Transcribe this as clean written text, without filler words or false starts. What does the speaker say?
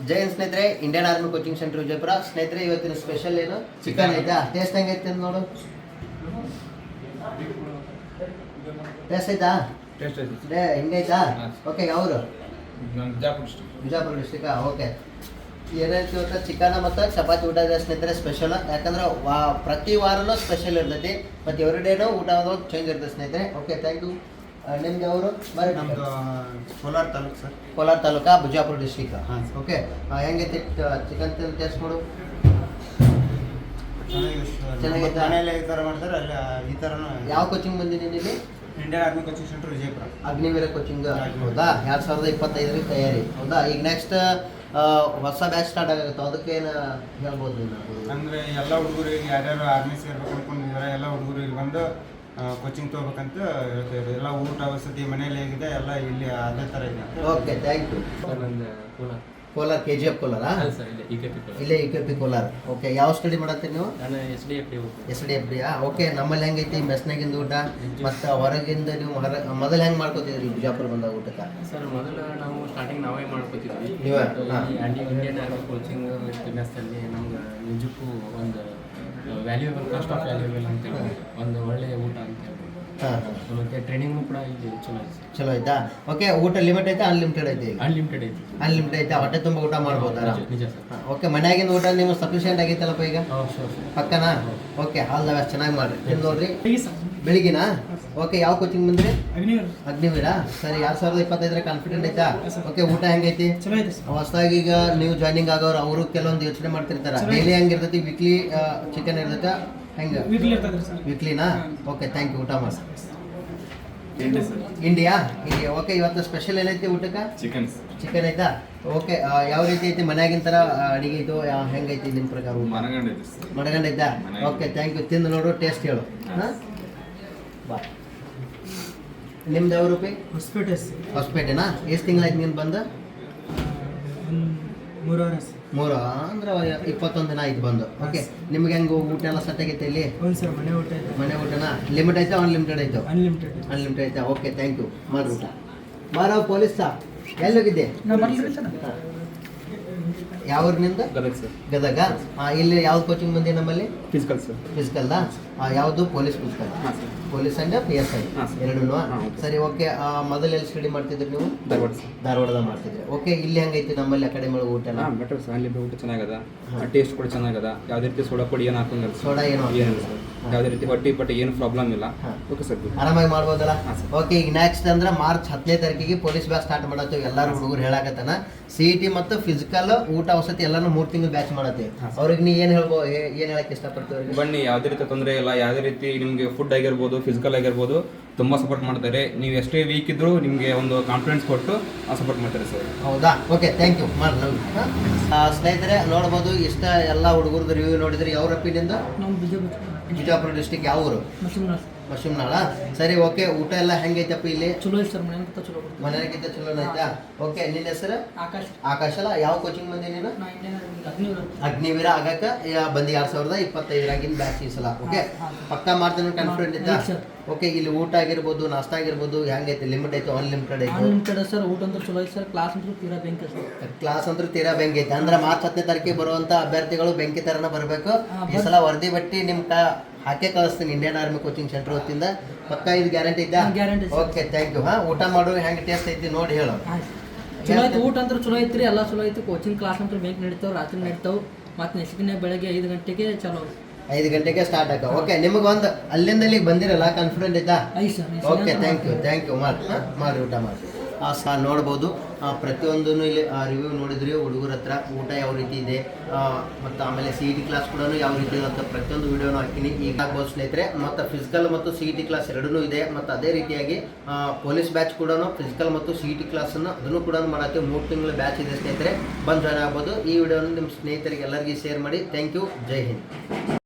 ಜೈ ಹಿಂದ್ ಸ್ನೇಹಿತರೆ, Indian army coaching centre Vijayapura. ಸ್ನೇಹಿತರೆ, ಇವತ್ತಿನ ಸ್ಪೆಷಲ್ ಏನು ಚಿಕನ್ ಐತಾ? ಟೇಸ್ಟ್ ಹೆಂಗೈತೆ ಅಂತ ನೋಡು. ಟೇಸ್ಟ್ ಐತಾ? ಹಿಂಗೈತಾ? ಓಕೆ. ಯಾವರು? ಬಿಜಾಪುರ ಡಿಸ್ಟ್ರಿಕ್ಟಾ? ಓಕೆ. ಏನೈತಿ ಇವತ್ತು ಚಿಕನ್ ಮತ್ತು ಚಪಾತಿ ಊಟ ಇದೆ ಸ್ನೇಹಿತರೆ, ಸ್ಪೆಷಲ್. ಯಾಕಂದ್ರೆ ಪ್ರತಿ ವಾರನೂ ಸ್ಪೆಷಲ್ ಇರ್ತೈತಿ ಮತ್ತು ಎವ್ರಿ ಡೇನೂ ಊಟ ಚೇಂಜ್ ಇರ್ತದೆ ಸ್ನೇಹಿತರೆ. Okay, thank you. ನಿಮ್ಗೆ ಅವರು ಬರೀ ನಮ್ಮದು ಕೋಲಾರ ತಾಲೂಕು ಸರ್. ಕೋಲಾರ ತಾಲೂಕಾ, ಬಿಜಾಪುರ ಡಿಸ್ಟ್ರಿಕ್ಟ್. ಹಾಂ. ಓಕೆ, ಹೆಂಗೈತಿ ಚಿಕನ್ ಟೇಸ್ಟ್ ಮಾಡು. ಚೆನ್ನಾಗೈತೆ. ಮನೆಯಲ್ಲೇ ಈ ಥರ ಮಾಡ್ತಾರೆ, ಅಲ್ಲಿ ಈ ಥರನೂ. ಯಾವ ಕೋಚಿಂಗ್ ಬಂದಿದ್ದೀನಿ ಇಲ್ಲಿ? Indian army coaching centre Vijayapura. Agniveer coaching. ಹೌದಾ? 2025 ತಯಾರಿ. ಹೌದಾ? ಈಗ ನೆಕ್ಸ್ಟ್ ಹೊಸ ಬ್ಯಾಚ್ ಸ್ಟಾರ್ಟ್ ಆಗುತ್ತೆ, ಅದಕ್ಕೇನು ಹೇಳ್ಬೋದು ನೀನು? ಅಂದರೆ ಎಲ್ಲ ಹುಡುಗರಿಗೆ ಯಾರ್ಯಾರು ಆರ್ಮಿ ಸೇರ್ಬೇಕು ಅನ್ಕೊಂಡಿದ್ದಾರೆ ಎಲ್ಲ ಹುಡುಗರು ಇಲ್ಲಿ ಬಂದು ಕೋಚಿಂಗ್ ತೊಗೋಬೇಕಂತ ಹೇಳ್ತಾರೆ. ಎಲ್ಲ ಊಟ ವಸತಿ ಮನೇಲಿ ಹೇಗಿದೆ ಎಲ್ಲ ಇಲ್ಲಿ ಅದೇ ಥರ ಇದೆ. Okay, thank you. Kolar KGF Kolar? ಇಲ್ಲೇ EKP ಕೋಲಾರ. ಓಕೆ, ಯಾವ ಸ್ಟಡಿ ಮಾಡತ್ತೀರಿ ನೀವು? SDFD. ಓಕೆ. ನಮ್ಮಲ್ಲಿ ಹೆಂಗೈತಿ ಮೆಸ್ನಾಗಿಂದ ಊಟ ಮತ್ತು ಹೊರಗಿಂದ ನೀವು ಮೊದಲು ಹೆಂಗೆ ಮಾಡ್ಕೋತಿದ್ರಿ ಬಿಜಾಪುರ ಬಂದಾಗ ಊಟಕ್ಕೆ? ಸರ್, ಮೊದಲು ನಾವು ಸ್ಟಾರ್ಟಿಂಗ್ ನಾವೇ ಮಾಡ್ಕೋತಿದ್ವಿ. ನೀವೇ? ಇಂಡಿಯನ್ ಆರ್ಮಿ ಕೋಚಿಂಗ್ ಮೆಸ್ಸಲ್ಲಿ ನಮ್ಗೆ ನಿಜಕ್ಕೂ ಒಂದು ವ್ಯಾಲ್ಯೂಬಲ್, ಕಾಸ್ಟ್ ಆಫ್ ವ್ಯಾಲ್ಯೂಬಲ್ ಅಂತೇಳಿ ಒಂದು ಒಳ್ಳೆಯ ಊಟ ಅಂತೇಳಿ. ಹಾಂ. ಮತ್ತು ಟ್ರೈನಿಂಗು ಕೂಡ ಇಲ್ಲಿ ಚಲೋ ಐತೆ. ಚಲೋ ಆಯ್ತಾ? ಓಕೆ. ಊಟ ಲಿಮಿಟ್ ಐತಾ ಅನ್ಲಿಮಿಟೆಡ್ ಐತಿ? ಅನ್ಲಿಮಿಟೆಡ್ ಐತಿ. ಅನ್ಲಿಮಿಟೆಡ್ ಐತಾ? ಹೊಟ್ಟೆ ತುಂಬ ಊಟ ಮಾಡ್ಬೋದಾ? ನಿಜ ಸರ್. ಓಕೆ. ಮನ್ಯಾಗಿಂದ ಊಟ ನಿಮ್ಗೆ ಸಫಿಷಿಯೆಂಟ್ ಆಗೈತಲ್ಲಪ್ಪ ಈಗ? ಶೋರ್. ಪಕ್ಕನಾ? ಓಕೆ. All the best. ಚೆನ್ನಾಗಿ ಮಾಡಿರಿ. ತಿಂದು ನೋಡ್ರಿ. ಬೆಳಿಗ್ಗೆನಾ? ಓಕೆ. ಯಾವ ಕೋಚಿಂಗ್ ಬಂದ್ರಿ? ಅಗ್ನಿವೀರ. ಸರಿ. 2025 ಕಾನ್ಫಿಡೆಂಟ್ ಐತಾ? ಓಕೆ. ಊಟ ಹೆಂಗೈತಿ? ಹೊಸದಾಗಿ ಈಗ ನೀವು ಜಾಯ್ನಿಂಗ್ ಆಗೋರು ಅವರು ಕೆಲವೊಂದು ಯೋಚನೆ ಮಾಡ್ತಿರ್ತಾರೆ. ಡೈಲಿ ಹೆಂಗಿರ್ತೈತಿ? ವೀಕ್ಲಿ ಚಿಕನ್ ಇರ್ತೈತೆ? ಹೆಂಗೆ? ವೀಕ್ಲಿನಾ? Okay, thank you. ಊಟ ಮಾಡಿ. ಇಂಡಿಯಾ. ಓಕೆ. ಇವತ್ತು ಸ್ಪೆಷಲ್ ಏನೈತಿ ಊಟಕ್ಕೆ? ಚಿಕನ್ ಐತಾ? ಓಕೆ. ಯಾವ ರೀತಿ ಐತಿ? ಮನ್ಯಾಗಿನ ಥರ ಅಡಿಗೆ ಐತು? ಹೆಂಗೈತಿ ನಿಮ್ಮ ಪ್ರಕಾರ ಊಟ? ಮನಗಂಡ ಐತಾ? Okay, thank you. ತಿಂದು ನೋಡು, ಟೇಸ್ಟ್ ಹೇಳು. ಹಾಂ, ಬಾ. ನಿಮ್ದು ಯಾವ ರೂಪಾಯಿ? ಹೊಸಪೇಟೆನಾ? ಎಷ್ಟು ತಿಂಗಳಾಯ್ತು ನೀನು ಬಂದು? 3 ಅಂದ್ರೆ 21 ದಿನ ಆಯ್ತು ಬಂದು. ಓಕೆ. ನಿಮ್ಗೆ ಹೆಂಗೆ ಊಟ ಎಲ್ಲ ಸೆಟ್ ಆಗೈತೆ ಇಲ್ಲಿ? ಮನೆ ಊಟನಾ? ಲಿಮಿಟ್ ಐತಾ ಅನ್ಲಿಮಿಟೆಡ್ ಐತೆ? ಅನ್ಲಿಮಿಟೆಡ್ ಐತಾ? Okay, thank you. ಮಾಡಿ ಊಟ ಮಾರೋ. ಪೊಲೀಸಾ? ಎಲ್ಲಿ ಹೋಗಿದ್ದೆ? ಯಾವ ಊರಿನಿಂದ? ಗದಗ. ಇಲ್ಲಿ ಯಾವ್ದು ಕೋಚಿಂಗ್ ಬಂದಿ ನಮ್ಮಲ್ಲಿ? ಫಿಸಿಕಲ್. ಯಾವುದು? Police physical. Police and PSI ಎರಡೂ? ಸರಿ. ಓಕೆ. ಮೊದಲು ಎಲ್ಲಿ ಸ್ಟಡಿ ಮಾಡ್ತಿದ್ರಿ ನೀವು? ಧಾರವಾಡದಾಗ ಮಾಡ್ತಿದ್ರಿ. ಓಕೆ. ಇಲ್ಲಿ ಹೆಂಗೈತಿ ನಮ್ಮಲ್ಲಿ ಅಕಾಡೆಮಿ ಒಳಗೆ ಊಟ ಎಲ್ಲ? Better sir. ಅಲ್ಲಿ ಊಟ ಚೆನ್ನಾಗದ, ಟೇಸ್ಟ್ ಕೂಡ ಚೆನ್ನಾಗದ. ಯಾವುದೇ ರೀತಿ ಸೋಡಾ ಪುಡಿ ಏನು ಹಾಕಂಗಿಲ್ಲ. ಸೋಡಾ ಏನು ಏನಿಲ್ಲ ಸರ್. ಯಾವುದೇ ರೀತಿ ಹೊಟ್ಟೆ ಪಟ್ಟಿ ಏನು ಪ್ರಾಬ್ಲಮ್ ಇಲ್ಲ. ಓಕೆ ಸರ್, ಆರಾಮಾಗಿ ಮಾಡ್ಬೋದಲ್ಲ? ಓಕೆ. ಈಗ ನೆಕ್ಸ್ಟ್ ಅಂದ್ರೆ ಮಾರ್ಚ್ 10ನೇ ತಾರೀಕಿಗೆ ಪೊಲೀಸ್ ಬ್ಯಾಚ್ ಸ್ಟಾರ್ಟ್ ಮಾಡತ್ತೀವಿ. ಎಲ್ಲರೂ ಹುಡುಗರು ಹೇಳಕತ್ತಾನ CET ಮತ್ತು ಫಿಸಿಕಲ್ ಊಟ ವಸತಿ ಎಲ್ಲಾನು 3 ತಿಂಗಳು ಬ್ಯಾಚ್ ಮಾಡತ್ತೀವಿ. ಅವ್ರಿಗೆ ನೀ ಏನು ಹೇಳಕ್ಕೆ ಇಷ್ಟಪಡ್ತೀವಿ? ಬನ್ನಿ, ಯಾವುದೇ ರೀತಿ ತೊಂದರೆ ಇಲ್ಲ. ಯಾವುದೇ ರೀತಿ ನಿಮಗೆ ಫುಡ್ ಆಗಿರ್ಬೋದು, ಫಿಸಿಕಲ್ ಆಗಿರ್ಬೋದು, ತುಂಬ ಸಪೋರ್ಟ್ ಮಾಡ್ತಾರೆ. ನೀವು ಎಷ್ಟೇ ವೀಕ್ ಇದ್ದರೂ ನಿಮಗೆ ಒಂದು ಕಾನ್ಫಿಡೆನ್ಸ್ ಕೊಟ್ಟು ಸಪೋರ್ಟ್ ಮಾಡ್ತಾರೆ ಸರ್. ಹೌದಾ? Okay, thank you. ಮಾಡಿ. ಸ್ನೇಹಿತರೆ, ನೋಡ್ಬೋದು ಇಷ್ಟ ಎಲ್ಲ ಹುಡುಗರದ್ದು ರಿವ್ಯೂ ನೋಡಿದ್ರಿ. ಯಾವ ರಪ್ಪಿನಿಂದ? ಬಿಜಾಪುರ ಡಿಸ್ಟಿಕ್. ಯಾವ ಊರು? ಮಶಿಮ್ನಾಳ. ಸರಿ. ಓಕೆ. ಊಟ ಎಲ್ಲ ಹೆಂಗೈತಪ್ಪ ಇಲ್ಲಿ? ಚಲೋ ಐತೆ ಸರ್. ಮನೆಗಿಂತ ಚಲೋ ಐತಾ? ಓಕೆ. ನಿನ್ನ ಹೆಸರು? ಆಕಾಶ್ ಅಲ್ಲ? ಯಾವ ಕೋಚಿಂಗ್ ಬಂದಿ ನೀನು? ಅಗ್ನಿವೀರ ಆಗಕ್ಕೆ ಬಂದು 2025 ಬ್ಯಾಚ್ ಈ ಸಲ. ಓಕೆ. ಪಕ್ಕಾ ಮಾಡ್ತೀನಿ, ಕಾನ್ಫಿಡೆಂಟ್ ಐತಾ? ಓಕೆ. ಇಲ್ಲಿ ಊಟ ಆಗಿರ್ಬೋದು, ನಾಷ್ಟ ಆಗಿರ್ಬೋದು ಹೆಂಗೈತೆ? ಲಿಮಿಟ್ ಐತೆ ಅನ್ಲಿಮಿಟೆಡ್ ಐತೆ? Unlimited sir. ಊಟ ಅಂತೂ ಚಲೋ ಐತೆ ಸರ್. ಕ್ಲಾಸ್ ಅಂತೂ ತೀರಾ ಬೆಂಕಿ ಸರ್. ಕ್ಲಾಸ್ ಅಂತೂ ತೀರಾ ಬೆಂಕಿ ಐತೆ. ಅಂದ್ರೆ ಮಾರ್ಚ್ 10ನೇ ತಾರೀಕಿಗೆ ಬರುವಂಥ ಅಭ್ಯರ್ಥಿಗಳು ಬೆಂಕಿ ಥರನ ಬರಬೇಕು. ಈ ಸಲ ವರದಿ ಬಟ್ಟಿ ನಿಮ್ಮ ಹಾಕೇ ಕಳಿಸ್ತೀನಿ ಇಂಡಿಯನ್ ಆರ್ಮಿ ಕೋಚಿಂಗ್ ಸೆಂಟರ್ ವತಿಯಿಂದ. ಪಕ್ಕ ಇದು ಗ್ಯಾರಂಟಿ ಐತಾ? ಗ್ಯಾರಂಟಿ. Okay, thank you. ಊಟ ಮಾಡೋ ಹೆಂಗೆ ಟೇಸ್ಟ್ ಐತಿ ನೋಡಿ ಹೇಳು. ಚಲೋ ಐತೆ. ಊಟ ಅಂತೂ ಚಲೋ ಐತ್ರಿ. ಎಲ್ಲ ಚಲೋ ಐತಿ. ಕೋಚಿಂಗ್ ಕ್ಲಾಸ್ ಅಂತೂ ಬೆಂಕಿ ನಡೀತಾವೆ, ರಾತ್ರಿ ನಡೀತಾವೆ. ಮತ್ತು ನೆಕ್ಸ್ಟ್ ದಿನ ಬೆಳಗ್ಗೆ 5 ಗಂಟೆಗೆ ಚಲೋ. 5 ಗಂಟೆಗೆ ಸ್ಟಾರ್ಟ್ ಆಗ. ಓಕೆ. ನಿಮಗೆ ಒಂದು ಅಲ್ಲಿಂದ ಇಲ್ಲಿಗೆ ಬಂದಿರಲ್ಲ, ಕಾನ್ಫಿಡೆಂಟ್ ಐತಾ? Okay, thank you. ಮಾಡಿ ಊಟ ಮಾಡಿ. ನೋಡ್ಬೋದು ಪ್ರತಿಯೊಂದೂ ಇಲ್ಲಿ ರಿವ್ಯೂ ನೋಡಿದ್ರಿ. ಹುಡುಗರ ಹತ್ರ ಊಟ ಯಾವ ರೀತಿ ಇದೆ ಮತ್ತು ಆಮೇಲೆ CET ಕ್ಲಾಸ್ ಕೂಡ ಯಾವ ರೀತಿ ಇದೆ ಅಂತ ಪ್ರತಿಯೊಂದು ವಿಡಿಯೋನು ಹಾಕಿನಿ. ಈಗ ಆಗ್ಬೋದು ಸ್ನೇಹಿತರೆ. ಮತ್ತು ಫಿಸಿಕಲ್ ಮತ್ತು CET ಕ್ಲಾಸ್ ಎರಡೂ ಇದೆ. ಮತ್ತು ಅದೇ ರೀತಿಯಾಗಿ ಪೊಲೀಸ್ ಬ್ಯಾಚ್ ಕೂಡ ಫಿಸಿಕಲ್ ಮತ್ತು CET ಕ್ಲಾಸನ್ನು ಅದನ್ನು ಕೂಡ ಮಾಡತ್ತೀವಿ. 3 ತಿಂಗಳ ಬ್ಯಾಚ್ ಇದೆ ಸ್ನೇಹಿತರೆ. ಬಂದು ಜಾಯ್ನ್ ಆಗ್ಬೋದು. ಈ ವಿಡಿಯೋನ ನಿಮ್ಮ ಸ್ನೇಹಿತರಿಗೆ ಎಲ್ಲರಿಗೂ ಶೇರ್ ಮಾಡಿ. Thank you. ಜೈ ಹಿಂದ್.